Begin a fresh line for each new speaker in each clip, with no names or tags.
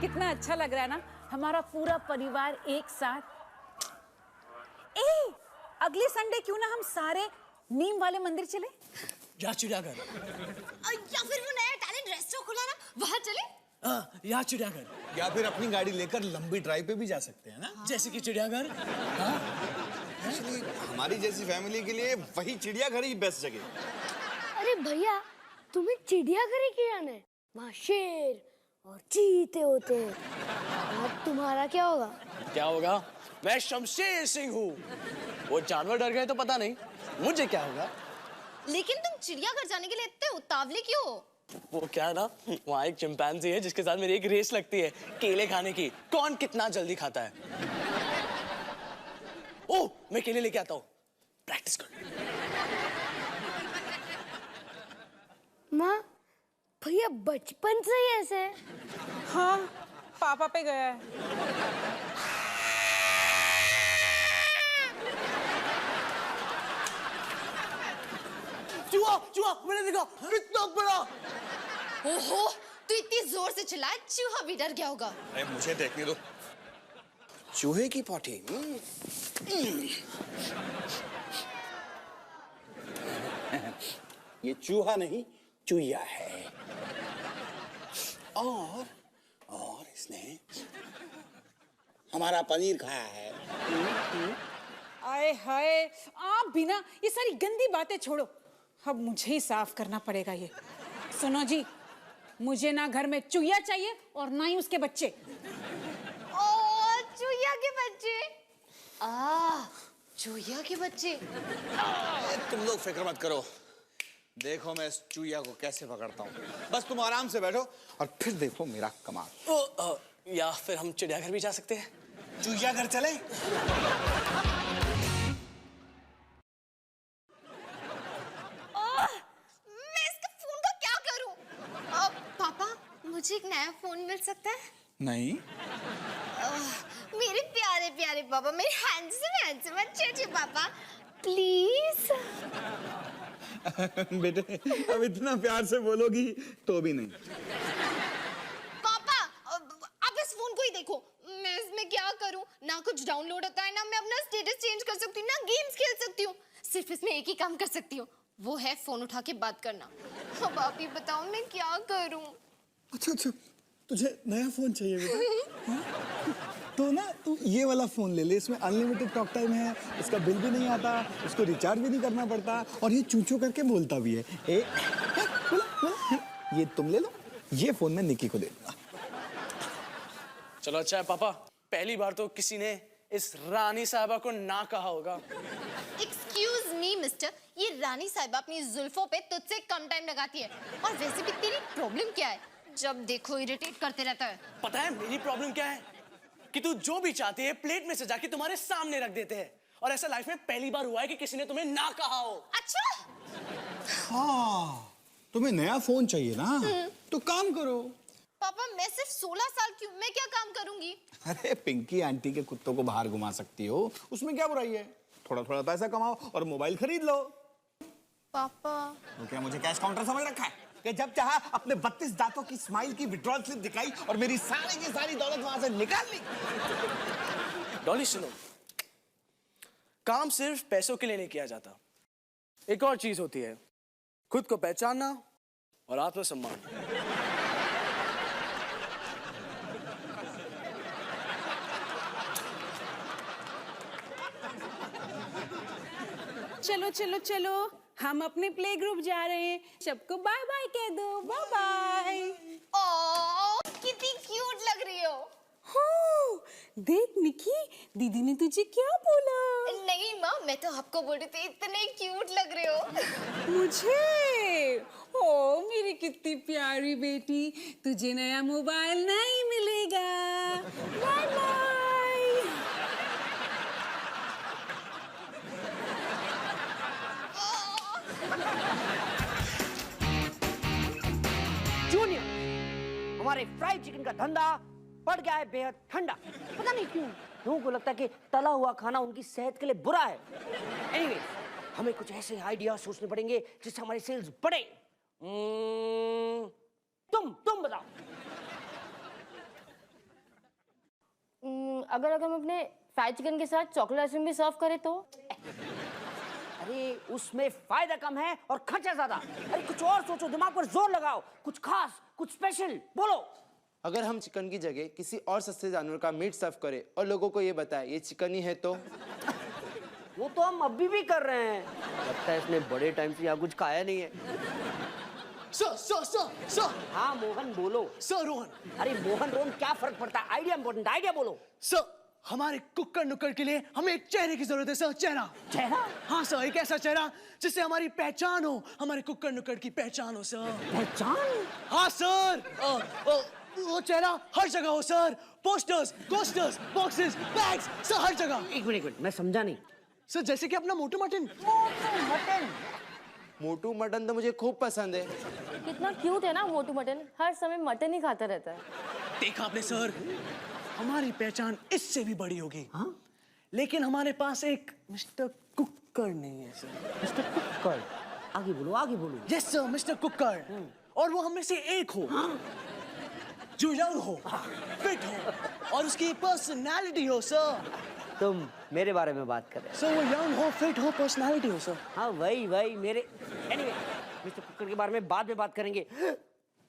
कितना अच्छा लग रहा है ना, हमारा पूरा परिवार एक साथ। अगले संडे क्यों ना हम सारे नीम वाले मंदिर चले?
या चिड़ियाघर,
या फिर वो नया टैलेंट रेस्टोरेंट खुला ना, वहां चले।
या चिड़ियाघर,
या फिर अपनी गाड़ी लेकर लंबी ड्राइव पे भी जा सकते हैं ना।
जैसे कि चिड़ियाघर।
एक्चुअली हमारी जैसी फैमिली के लिए वही चिड़ियाघर ही बेस्ट जगह।
अरे भैया, तुम्हें चिड़ियाघर ही क्यों आना है? वहाँ शेर और चीते होते हैं। और तुम्हारा क्या होगा?
क्या होगा? मैं शमशेर सिंह हूँ। वो जानवर डर गए तो पता नहीं, मुझे क्या होगा।
लेकिन तुम चिड़ियाघर जाने के लिए इतने उतावले क्यों हो?
वो क्या है ना, वहाँ एक चिंपैंजी है जिसके साथ मेरी एक रेस लगती है केले खाने की, कौन कितना जल्दी खाता है। ओह, मैं केले लेके आता हूँ, प्रैक्टिस कर।
माँ, भैया बचपन से ही ऐसे है।
हाँ, पापा पे गया है।
चूहा, चूहा, मैंने देखा, कितना बड़ा।
ओहो, तू इतनी जोर से चिल्लाया, चूहा भी डर गया होगा।
अरे मुझे देखने दो। चूहे की पॉटी। ये चूहा नहीं, चूहिया है। और इसने हमारा पनीर खाया है।
आए हाय, आप भी ना ये सारी गंदी बातें छोड़ो, अब मुझे ही साफ करना पड़ेगा ये। सुनो जी, मुझे ना घर में चूहिया चाहिए और ना ही उसके बच्चे।
चूहिया के बच्चे। चूहिया के बच्चे।
तुम लोग फिक्र मत करो, देखो मैं इस चूहिया को कैसे पकड़ता हूँ। बस तुम आराम से बैठो और फिर देखो मेरा कमाल।
या फिर हम चिड़ियाघर भी जा सकते हैं।
चूहियाघर चले?
मैं इसके फोन का क्या करूं? पापा, मुझे एक नया फोन मिल सकता है?
नहीं।
मेरे प्यारे प्यारे पापा, मेरे हैंडसम अच्छे पापा, प्लीज।
बेटे, अब इतना प्यार से बोलोगी तो भी नहीं।
पापा, आप इस फोन को ही देखो, मैं इसमें क्या करूं? ना कुछ डाउनलोड होता है, ना मैं अपना स्टेटस चेंज कर सकती हूँ, ना गेम्स खेल सकती हूँ। सिर्फ इसमें एक ही काम कर सकती हूँ, वो है फोन उठा के बात करना। अब आप ही बताओ मैं क्या करूं?
अच्छा, तुझे नया फोन चाहिए बेटा? तो ना तू ये वाला फोन ले ले, इसमें अनलिमिटेड टॉक टाइम है, इसका बिल भी नहीं आता, इसको रिचार्ज भी नहीं करना पड़ता और ये चूचू करके बोलता भी है। ये तुम ले लो, ये फोन मैं निकी को दे दूंगा।
चलो अच्छा है पापा, पहली बार तो किसी ने इस रानी साहबा को ना कहा होगा।
एक्सक्यूज मी मिस्टर, ये रानी साहिबा अपनी जुल्फों पे तुझसे कम टाइम लगाती है। और वैसे भी तेरी प्रॉब्लम क्या है? जब देखो इरिटेट करते रहता है।
पता है मेरी प्रॉब्लम क्या है? कि तू जो भी चाहती है प्लेट में सजा के तुम्हारे सामने रख देते हैं, और ऐसा लाइफ में पहली बार हुआ है कि किसी ने तुम्हें ना कहा हो।
अच्छा?
हाँ, तुम्हें नया फोन चाहिए ना, तो काम करो।
पापा, मैं सिर्फ 16 साल की हूँ, मैं क्या काम करूंगी?
अरे पिंकी आंटी के कुत्तों को बाहर घुमा सकती हो, उसमें क्या बुराई है? थोड़ा थोड़ा पैसा कमाओ और मोबाइल खरीद लो।
पापा,
तो क्या मुझे कैश काउंटर समझ रखा है कि जब चाहा अपने 32 दांतों की स्माइल की विड्रॉल स्लिप दिखाई और मेरी सारी की सारी दौलत वहां से निकाल ली?
डॉली सुनो, काम सिर्फ पैसों के लिए नहीं किया जाता, एक और चीज होती है, खुद को पहचानना और आत्मसम्मान।
चलो चलो चलो, हम अपने प्ले ग्रुप जा रहे हैं, सबको बाय बाय कह दो, बाय बाय।
ओह, कितनी क्यूट लग रही हो।
हो, देख निकी, दीदी ने तुझे क्या बोला?
नहीं माँ, मैं तो आपको बोल रही थी, इतने क्यूट लग रहे हो।
मुझे? ओ मेरी कितनी प्यारी बेटी, तुझे नया मोबाइल नहीं मिलेगा। Bye bye.
जूनियर, हमारे फ्राइड चिकन का धंधा पड़ गया है बेहद ठंडा। पता नहीं क्यों लोगों को लगता है कि तला हुआ खाना उनकी सेहत के लिए बुरा है। एनीवे, हमें कुछ ऐसे आइडिया सोचने पड़ेंगे जिससे हमारी सेल्स बढ़े। तुम बताओ।
अगर हम अपने फ्राइड चिकन के साथ चॉकलेट आइसक्रीम भी सर्व करें तो?
अरे उसमें फायदा कम है और खर्चा ज्यादा। अरे कुछ और सोचो, दिमाग पर जोर लगाओ, कुछ खास, कुछ स्पेशल बोलो।
अगर हम चिकन की जगह किसी और सस्ते जानवर का मीट सर्व करें और लोगों को ये बताए ये चिकन ही है तो?
वो तो हम अभी भी कर रहे हैं। लगता है इसने बड़े टाइम से यहाँ कुछ खाया नहीं है।
सर
हाँ मोहन बोलो।
सर रोहन।
अरे मोहन रोहन क्या फर्क पड़ता है, आइडिया इंपॉर्टेंट, आइडिया बोलो।
सर हमारे कुक्कड़ नुक्कड़ के लिए हमें एक चेहरे की जरूरत है सर। चेहरा।
चेहरा?
हाँ सर, एक ऐसा चेहरा जिससे हमारी पहचान हो, हमारे कुक्कड़ नुक्कड़ की पहचान हो सर।
पहचान?
हाँ सर। वो चेहरा हर जगह हो sir. Posters, coasters, boxes, bags, sir हर जगह।
एक मिनट, मैं समझा नहीं।
सर जैसे कि अपना मोटू मटन।
मोटू मटन तो मुझे खूब पसंद है।
कितना क्यूट है ना मोटू मटन, हर समय मटन ही खाता रहता है।
देखा आपने सर, हमारी पहचान इससे भी बड़ी होगी। हाँ? लेकिन हमारे पास एक मिस्टर कुक्कड़ नहीं है सर।
मिस्टर कुक्कड़? आगे बोलो, आगे बोलो।
यस सर, मिस्टर कुक्कड़। और वो हम में से एक हो। जो यंग हो, फिट हो और उसकी पर्सनालिटी हो सर।
तुम मेरे बारे में बात कर रहे हो?
सर वो यंग हो, फिट हो, पर्सनालिटी हो सर।
हाँ वही मेरे। एनीवे, मिस्टर कुक्कड़ के बारे में बाद में बात करेंगे।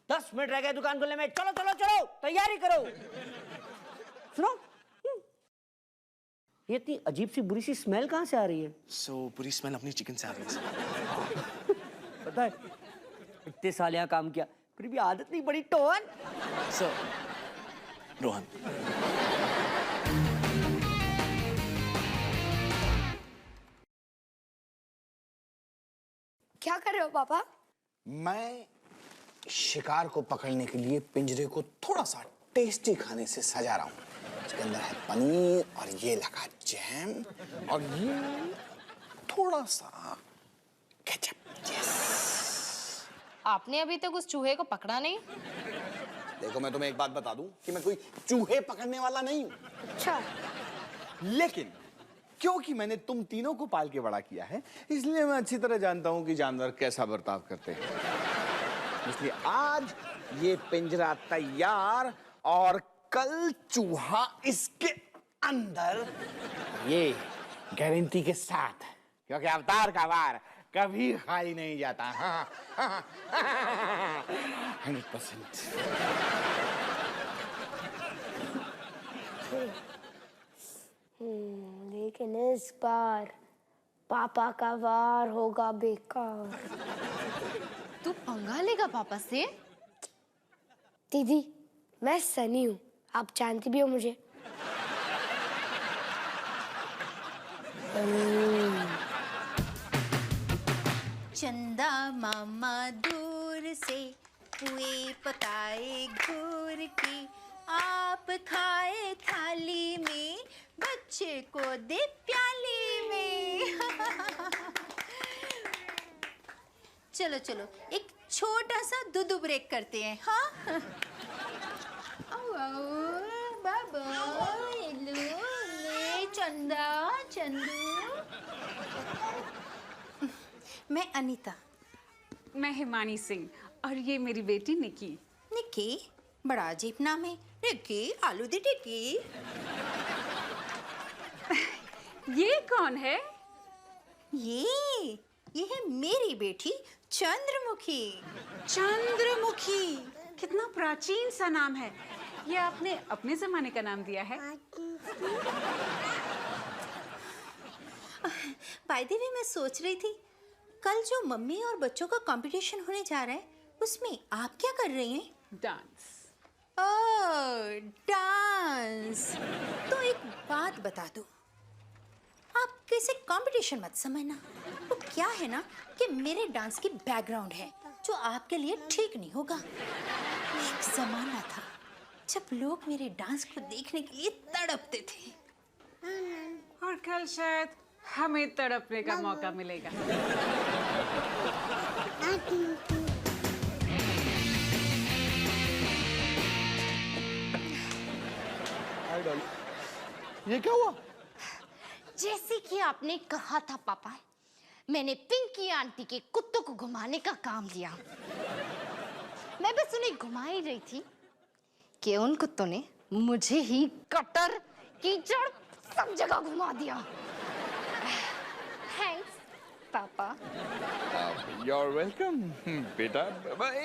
10 मिनट रह गए दुकान खोलने में। चलो चलो चलो, तैयारी करो। सुनो, ये इतनी अजीब सी बुरी सी स्मेल कहाँ से आ रही है?
सो पूरी स्मेल अपनी चिकन से आ रही है।
पता है, इतने साल यहाँ काम किया फिर भी आदत नहीं पड़ी। Tone
sir Rohan.
क्या कर रहे हो पापा?
मैं शिकार को पकड़ने के लिए पिंजरे को थोड़ा सा टेस्टी खाने से सजा रहा हूँ। इसके अंदर है पनीर और ये लगा जैम और ये थोड़ा सा केचप। यस।
आपने अभी तक उस चूहे को पकड़ा नहीं?
देखो मैं तुम्हें एक बात बता दूं कि मैं कोई चूहे पकड़ने वाला नहीं हूँ।
अच्छा।
लेकिन क्योंकि मैंने तुम तीनों को पाल के बड़ा किया है, इसलिए मैं अच्छी तरह जानता हूं कि जानवर कैसा बर्ताव करते हैं। इसलिए आज ये पिंजरा तैयार और कल चूहा इसके अंदर, ये गारंटी के साथ, क्योंकि अवतार का वार कभी खाली नहीं जाता। 100%।
लेकिन इस बार पापा का वार होगा बेकार।
तू पंगा लेगा पापा से?
दीदी, मैं सनी हूँ, आप जानती भी हो मुझे।
चंदा मामा दूर से हुए पकाए घूर के, आप खाए थाली में, बच्चे को दे प्याली में। चलो चलो एक छोटा सा दूध ब्रेक करते हैं। हाँ बाबा, हेलो ले चंदा, चंदू। मैं अनीता।
मैं हिमानी सिंह और ये मेरी बेटी निकी।
निक्की, बड़ा अजीब नाम है। निक्की आलू दी टिक्की।
ये कौन है?
ये है मेरी बेटी चंद्रमुखी।
चंद्रमुखी, कितना प्राचीन सा नाम है। ये आपने अपने जमाने का नाम दिया है?
बाय द वे, मैं सोच रही थी कल जो मम्मी और बच्चों का कंपटीशन होने जा रहा है, उसमें आप क्या कर रही हैं?
डांस।
ओह, डांस। तो एक बात बता दो, आप किसी कंपटीशन मत समझना। वो क्या है ना कि मेरे डांस की बैकग्राउंड है जो आपके लिए ठीक नहीं होगा। एक जमाना था जब लोग मेरे डांस को देखने के लिए तड़पते थे।
और कल शायद हमें तड़पने का मौका मिलेगा।
ये क्या हुआ?
जैसे कि आपने कहा था पापा, मैंने पिंकी आंटी के कुत्तों को घुमाने का काम लिया। मैं बस उन्हें घुमा ही रही थी कि उन कुत्तों ने मुझे ही कटर कीचड़ सब जगह घुमा दिया। थैंक्स पापा।
You're welcome, बेटा।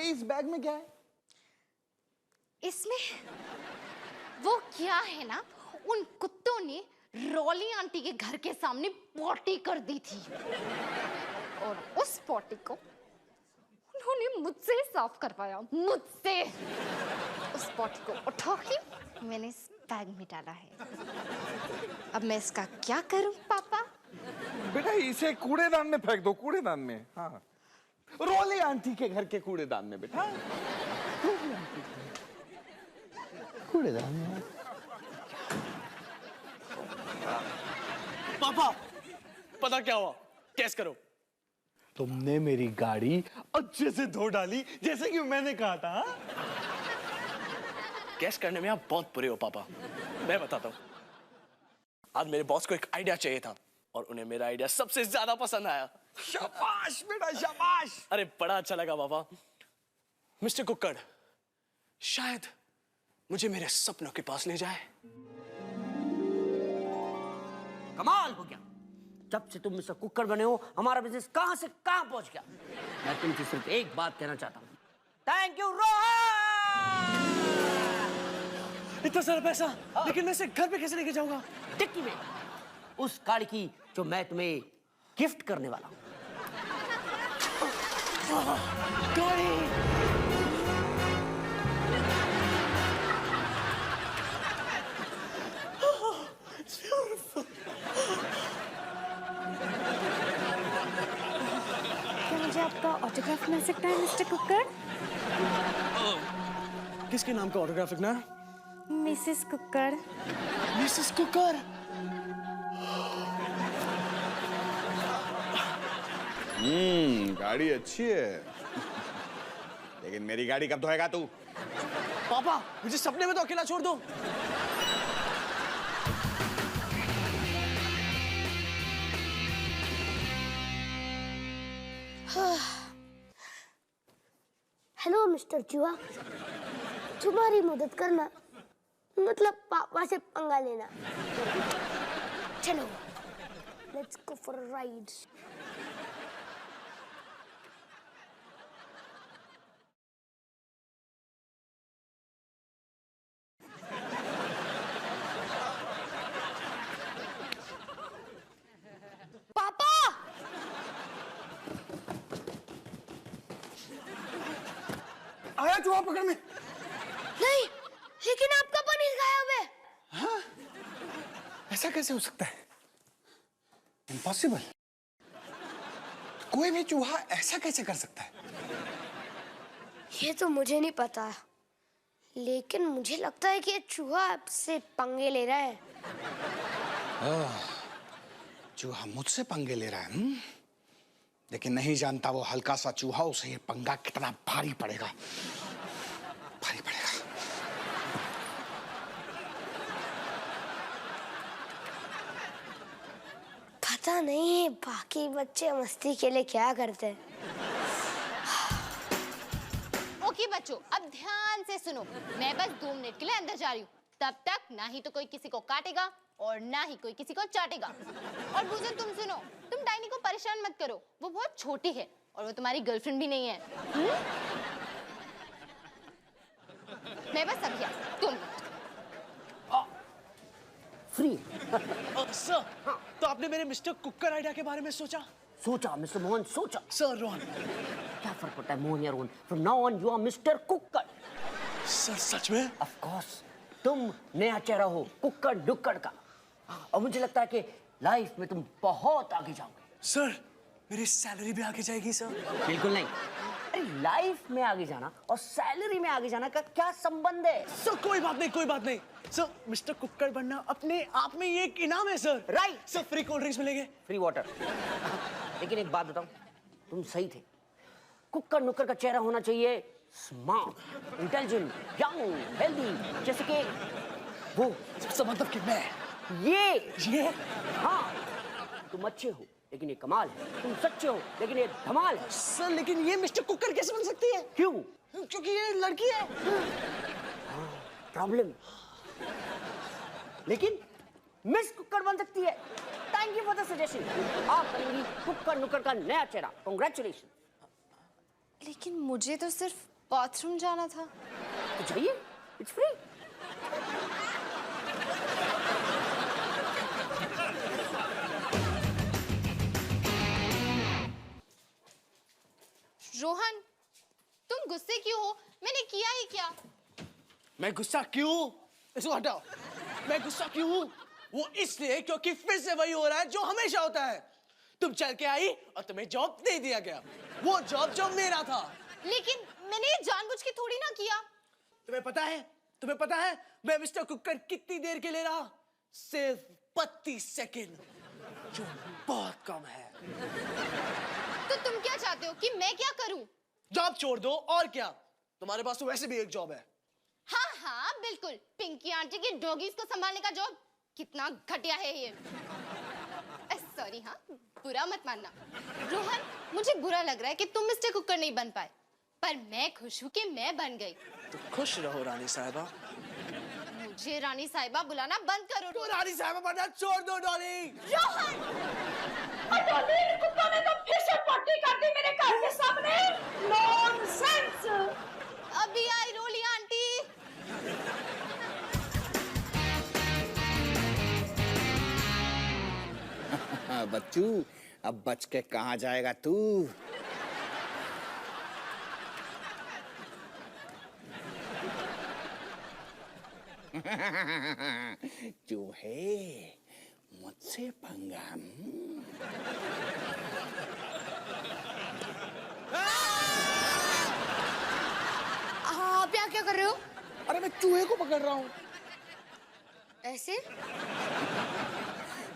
इस बैग में क्या है?
इसमें वो क्या है ना, उन कुत्तों ने रॉली आंटी के घर के सामने पॉटी कर दी थी और उस पॉटी को उन्होंने मुझसे साफ करवाया, मुझसे। उस पॉटी को उठा के मैंने इस बैग में डाला है। अब मैं इसका क्या करूं पापा?
बेटा इसे कूड़ेदान में फेंक दो, कूड़ेदान में। हाँ, रोली आंटी के घर के कूड़ेदान में बेटा। कूड़ेदान में।
पापा, पता क्या हुआ? कैस करो।
तुमने मेरी गाड़ी अच्छे से धो डाली जैसे कि मैंने कहा था।
कैस करने में आप बहुत बुरे हो पापा। मैं बताता हूँ। आज मेरे बॉस को एक आइडिया चाहिए था और उन्हें मेरा आइडिया सबसे ज्यादा पसंद आया।
शाबाश बेटा शाबाश।
अरे बड़ा अच्छा लगा पापा। मिस्टर कुक्कड़ शायद मुझे मेरे सपनों के पास ले जाए।
कमाल हो गया। जब से तुम मिस्टर कुक्कड़ बने हो हमारा बिजनेस कहां से कहां पहुंच गया। मैं तुमसे सिर्फ एक बात कहना चाहता हूं, थैंक यू रोहन।
इतना सारा पैसा, लेकिन मैं इसे घर पे कैसे लेके जाऊंगा?
टिक्की में, उस गाड़ी की जो मैं तुम्हें गिफ्ट करने वाला हूं।
गाड़ी।
क्या मुझे आपका ऑटोग्राफ मिल सकता है मिस्टर कुक्कड़?
किसके नाम का ऑटोग्राफ लिखना है?
मिसेस कुक्कड़।
मिसेस कुक्कड़।
गाड़ी अच्छी है, लेकिन मेरी गाड़ी कब धोएगा तू?
पापा मुझे सपने में तो अकेला छोड़ दो।
हेलो मिस्टर चूहा, तुम्हारी मदद करना मतलब पापा से पंगा लेना। चलो let's go for a ride.
पापा
आया चूहा पकड़ने?
नहीं, लेकिन आपका पनीर गायब है।
हाँ? ऐसा कैसे हो सकता है? इम्पॉसिबल। कोई भी चूहा ऐसा कैसे कर सकता है?
ये तो मुझे नहीं पता, लेकिन मुझे लगता है कि ये चूहा आपसे पंगे ले रहा है।
चूहा मुझसे पंगे ले रहा है, लेकिन नहीं जानता वो हल्का सा चूहा उसे ये पंगा कितना भारी पड़ेगा। भारी पड़ेगा।
पता नहीं बाकी बच्चे मस्ती के लिए क्या करते हैं।
ओके बच्चों, अब ध्यान से सुनो। मैं बस 2 मिनट के लिए अंदर जा रही हूँ। तब तक ना ही तो कोई किसी को काटेगा और ना ही कोई किसी को चाटेगा। और बुजुर्ग तुम सुनो, तुम डाइनी को परेशान मत करो, वो बहुत छोटी है और वो तुम्हारी गर्लफ्रेंड भी नहीं है। मैं बस अभी आ, तुम
फ्री।
सर, तो आपने मेरे मिस्टर कुक्कड़ आइडिया के बारे में सोचा?
सोचा मिस्टर मोहन, सोचा।
सर रोहन,
क्या फर्क पड़ता है मोहन या Rohan? From now on you are mister Kukkad.
Sir सच में?
ऑफ कोर्स, तुम नया चेहरा हो कुक्कड़ डुक्कड़ का, और मुझे लगता है कि लाइफ में तुम बहुत आगे जाओगे।
सर मेरी सैलरी भी आगे जाएगी सर?
बिल्कुल नहीं। अरे लाइफ में आगे जाना और सैलरी में आगे जाना का क्या संबंध है?
सर कोई बात नहीं, कोई बात नहीं। सर मिस्टर कुक्कड़ बनना अपने आप में ये एक इनाम है sir.
Right.
Sir free cold drinks मिलेंगे,
फ्री वाटर। लेकिन एक बात बताऊं, तुम सही थे। कुक्कड़ नुक्कड़ का चेहरा होना चाहिए स्मार्ट, इंटेलिजेंट, यंग, हेल्दी, जैसे कि वो।
मतलब कि मैं
ये हाँ, तुम अच्छे हो लेकिन ये कमाल है, तुम सच्चे हो लेकिन ये धमाल है।
सर लेकिन ये मिस्टर कुक्कड़ कैसे बन सकती है?
क्यों?
क्योंकि ये लड़की है।
प्रॉब्लम। लेकिन मिस कुकर बन सकती है। Thank you for the suggestion. आप बनेंगी कुकर नुक्कड़ का नया चेहरा। कांग्रेचुलेशन।
लेकिन मुझे तो सिर्फ बाथरूम जाना था।
तो जाइए, इट्स फ्री।
रोहन, तुम गुस्से क्यों हो? मैंने किया ही क्या?
मैं गुस्सा क्यों? इसको हटाओ। मैं गुस्सा क्यों हूं? वो इसलिए क्योंकि फिर से वही हो रहा है जो हमेशा होता है। तुम चल के आई और तुम्हें जॉब दे दिया गया, वो जॉब जो मेरा था।
लेकिन मैंने ये जानबूझ के थोड़ी ना किया।
तुम्हें पता है मैं मिस्टर कुकर कितनी देर के लिए रहा? सिर्फ 32 सेकंड, जो बहुत कम है।
तो तुम क्या चाहते हो कि मैं क्या करूं?
जॉब छोड़ दो और क्या, तुम्हारे पास तो वैसे भी एक जॉब है।
हाँ हाँ बिल्कुल, पिंकी आंटी की डॉगीज को संभालने का जॉब। कितना घटिया है ये। सॉरी, हाँ बुरा मत मानना। रोहन, मुझे बुरा लग रहा है कि तुम मिस्टर कुकर नहीं बन पाए, पर मैं खुश हूँ कि मैं बन गई।
तो खुश रहो रानी साहिबा।
मुझे रानी साहिबा बुलाना बंद करो।
तो रानी साहिबा बनना छोड़ दो डॉली।
रोहन,
कुत्ता ने तो फिर से पट्टी कर दी मेरे घर के सामने। नॉनसेंस।
अभी आई रोली आंटी।
बच्चू, अब बच के कहाँ जाएगा तू? जो है मुझसे पंगा।
आप यहाँ क्या कर रहे हो?
अरे मैं चूहे को पकड़ रहा हूँ।
ऐसे?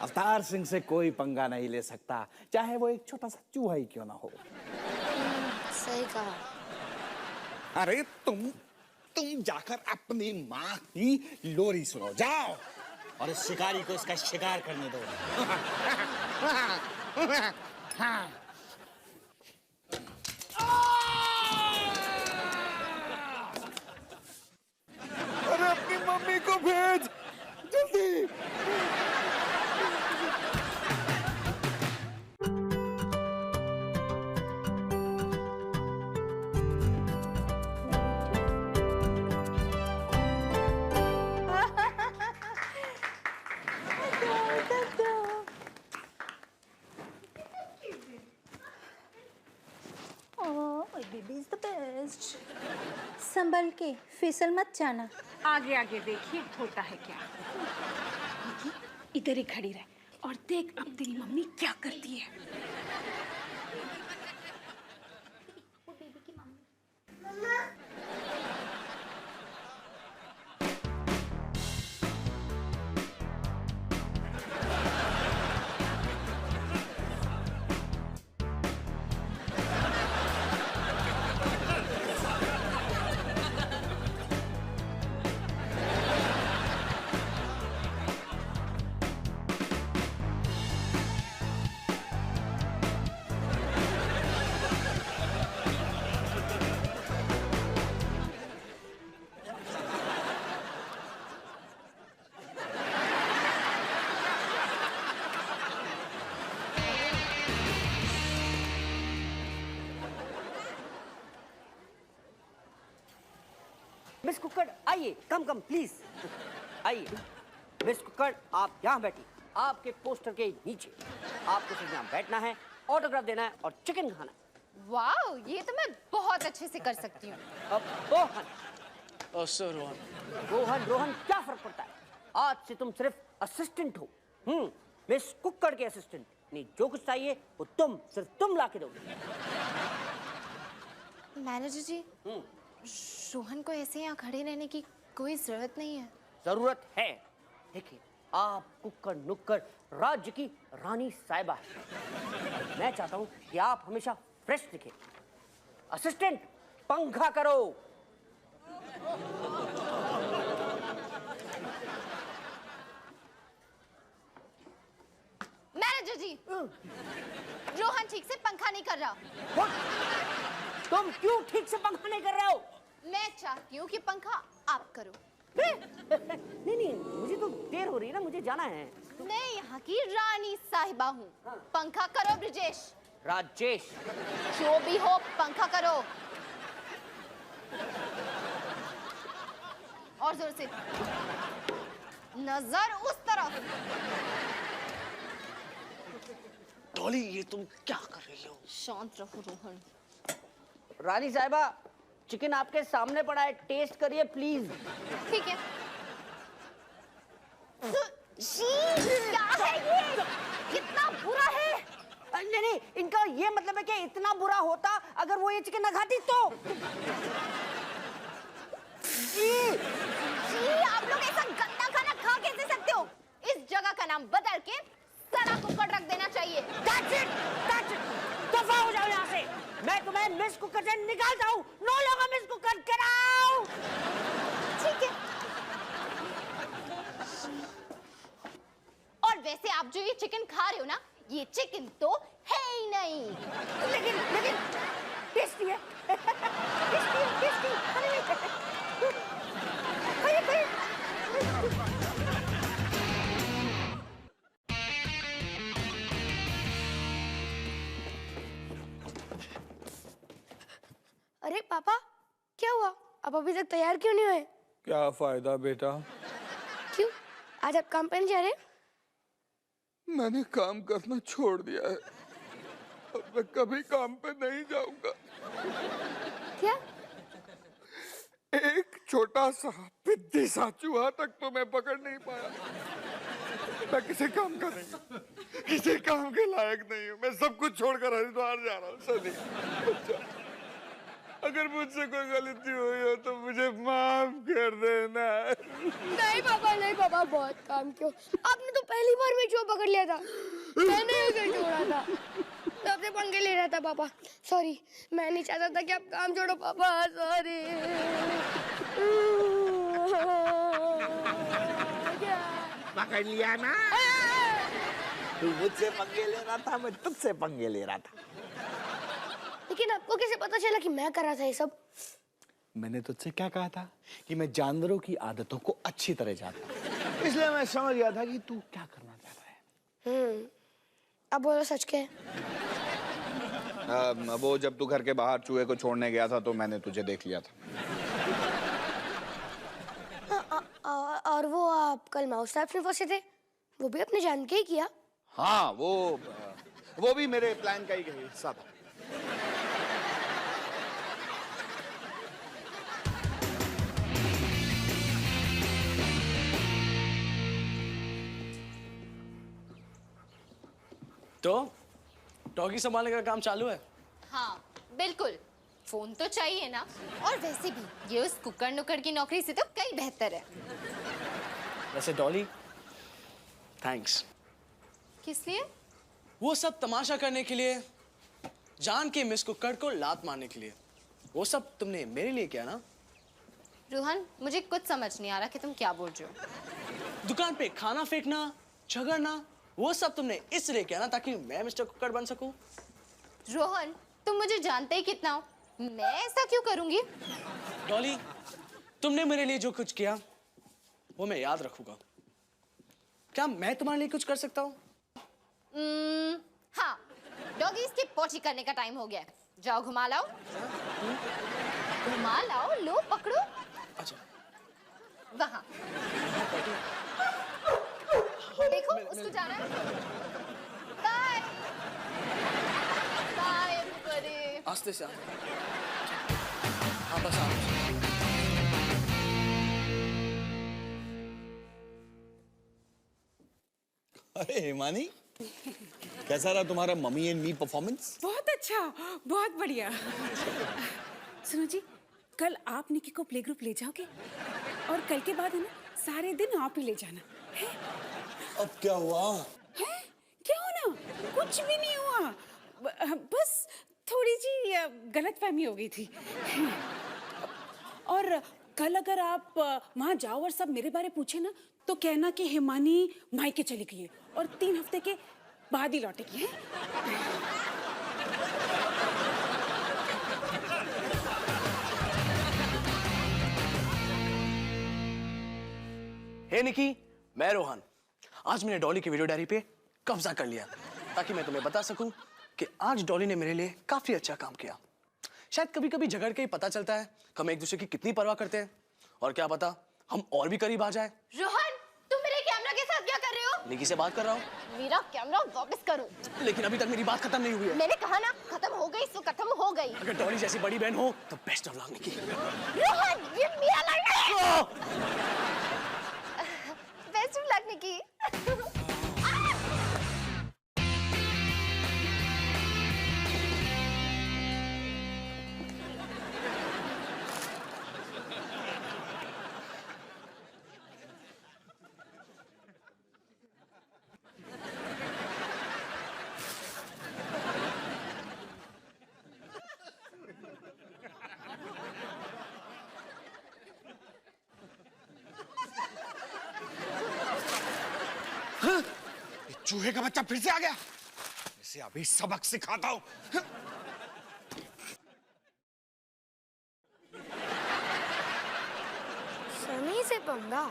अवतार सिंह से कोई पंगा नहीं ले सकता, चाहे वो एक छोटा सा चूहा ही क्यों ना हो।
सही कहा।
अरे तुम जाकर अपनी माँ की लोरी सुनो, जाओ और इस शिकारी को इसका शिकार करने दो। अरे अपनी मम्मी को भेज जल्दी।
Baby is the best. संभल के, फिसल मत जाना।
आगे आगे देखिए होता है क्या। देखिए, इधर ही खड़ी रहे और देख अब तेरी मम्मी क्या करती है।
मिस कुकर आइए, कम प्लीज आइए। मिस कुकर आप यहाँ बैठिए, आपके पोस्टर के नीचे। आपको सिर्फ यहाँ बैठना है, ऑटोग्राफ देना है और चिकन खाना है।
वाओ, ये तो मैं बहुत अच्छे से कर सकती हूँ।
अब रोहन।
ओ सर
रोहन क्या फर्क पड़ता है? आज से तुम सिर्फ असिस्टेंट हो। मिस कुकर के असिस्टेंट। नहीं, जो कुछ चाहिए वो सिर्फ तुम ला के दोगे।
मैनेजर जी, रोहन को ऐसे यहाँ खड़े रहने की कोई जरूरत नहीं है।
जरूरत है। देखिए, आप कुकर नुक्कर राज्य की रानी साहिबा है। मैं चाहता हूं कि आप हमेशा फ्रेश दिखें। असिस्टेंट, पंखा करो।
मैनेजर जी, रोहन ठीक से पंखा नहीं कर रहा।
तुम क्यों ठीक से पंखा नहीं कर रहे हो?
मैं चाहती हूँ कि पंखा आप करो।
नहीं नहीं, मुझे तो देर हो रही है ना, मुझे जाना है।
मैं यहाँ की रानी साहिबा हूँ। पंखा करो ब्रिजेश।
राजेश।
जो भी हो पंखा करो। और जोर से। नजर उस तरफ।
डॉली ये तुम क्या कर रही हो?
शांत रहो रोहन।
रानी साहिबा, चिकन आपके सामने पड़ा है, टेस्ट करिए प्लीज।
ठीक है। क्या है ये? कितना बुरा है?
नहीं नहीं, इनका ये मतलब है कि इतना बुरा होता अगर वो ये चिकन ना खाती तो।
आप लोग ऐसा गंदा खाना खा कैसे सकते हो? इस जगह का नाम बदल के सड़ा कुकर रख देना चाहिए।
That's it! That's it! दफा हो जाओ यहाँ से। मैं तुम्हें मिस कुकर से निकालता हूँ। नो लोग मिस कुकर कराओ।
ठीक है। और वैसे आप जो ये चिकन खा रहे हो ना, ये चिकन तो है ही नहीं।
लेकिन टेस्टी है। टेस्टी।
अरे पापा, क्या हुआ? आप अभी तक तैयार क्यों नहीं हुए?
क्या फायदा बेटा,
क्यों? आज आप काम पे नहीं जा रहे?
मैंने काम करना छोड़ दिया है। अब मैं कभी काम पे नहीं जाऊंगा।
क्या?
एक छोटा सा पिद्दी सा चूहा तक तो मैं पकड़ नहीं पाया। मैं किसी काम का नहीं, किसी काम के लायक नहीं हूँ। मैं सब कुछ छोड़कर हरिद्वार जा रहा हूँ। सनी, अगर मुझसे कोई गलती हुई हो तो मुझे माफ कर देना।
नहीं पापा, बहुत काम क्यों? आपने तो पहली बार में चूहा पकड़ लिया था। मैंने उसे छोड़ा था, सबसे पंगे ले रहा था पापा। सॉरी, मैं नहीं चाहता था कि आप काम छोड़ो पापा। सॉरी।
पकड़ लिया ना? तू मुझसे पंगे ले रहा था, मैं तुझसे पंगे ले रहा था।
लेकिन आपको कैसे पता चला कि मैं कर रहा था ये सब?
मैंने तुझसे क्या कहा था कि मैं जानवरों की आदतों को अच्छी तरह जानता हूँ, इसलिए मैं समझ गया था कि तू क्या करना चाह रहा है।
अब बोलो सच क्या है?
वो जब तू घर के बाहर चूहे को छोड़ने गया था तो मैंने तुझे देख लिया था।
और वो आप कल माउस ट्रैप्स में फंसे थे, वो भी अपने जान के ही किया?
हाँ, वो भी मेरे प्लान का ही हिस्सा था।
तो डॉगी संभालने का काम चालू है?
हाँ बिल्कुल, फोन तो चाहिए ना। और वैसे भी ये उस कुकर नुकर की नौकरी से तो कहीं बेहतर है।
वैसे डॉली, थैंक्स।
किस लिए?
वो सब तमाशा करने के लिए, जान के मिस कुकर को लात मारने के लिए, वो सब तुमने मेरे लिए किया ना?
रोहन, मुझे कुछ समझ नहीं आ रहा कि तुम क्या बोल रहे हो।
दुकान पे खाना फेंकना, झगड़ना, वो सब तुमने इसलिए किया ना ताकि मैं मिस्टर कुकर बन सकूं?
रोहन, तुम मुझे जानते ही कितना हो, मैं ऐसा क्यों करूंगी?
डॉली, तुमने मेरे लिए जो कुछ किया वो मैं याद रखूंगा। क्या मैं तुम्हारे लिए कुछ कर सकता हूँ?
हाँ, डॉगी इसकी पोटी करने का टाइम हो गया है। जाओ घुमा लाओ। घुमा लाओ, लो पकड़ो।
अच्छा।
वहाँ देखो, उसको जाना है। Bye bye everybody.
आस्ते से हाँ, बस आओ।
अरे हिमानी, कैसा रहा तुम्हारा मम्मी एंड मी परफॉर्मेंस?
बहुत अच्छा, बहुत बढ़िया। सुनो जी, कल आप निकी को प्ले ग्रुप ले जाओगे और कल के बाद है ना, सारे दिन आप ही ले जाना है?
अब क्या हुआ?
है? क्या होना? कुछ भी नहीं हुआ, बस थोड़ी जी गलतफहमी हो गई थी। और कल अगर आप वहाँ जाओ और सब मेरे बारे पूछे ना, तो कहना कि हिमानी मायके चली गई है और 3 हफ्ते के बाद ही लौटेगी। है?
हे निकी, मैं रोहन। आज मैंने डॉली की वीडियो डायरी पे कब्जा कर लिया ताकि मैं तुम्हें बता सकूं कि आज डॉली ने मेरे लिए काफी अच्छा काम किया। शायद कभी कभी झगड़ के ही पता चलता है कि हम एक दूसरे की कितनी परवाह करते हैं, और क्या पता हम और भी करीब आ जाए।
रोहन, तुम मेरे कैमरा के साथ क्या कर रहे हो?
निकी से बात कर रहा हूँ।
मेरा कैमरा वापस करो।
लेकिन अभी तक मेरी बात खत्म नहीं हुई है।
मैंने कहा ना, खत्म हो गई सो खत्म हो गई।
अगर डॉली जैसी बड़ी बहन हो तो बेस्ट ऑफ लक निकी।
रोहन, ये मेरा लड़का है। बेस्ट ऑफ लक निकी।
ये चूहे का बच्चा फिर से आ गया। इसे अभी सबक सिखाता हूं।
सनी से पंगा।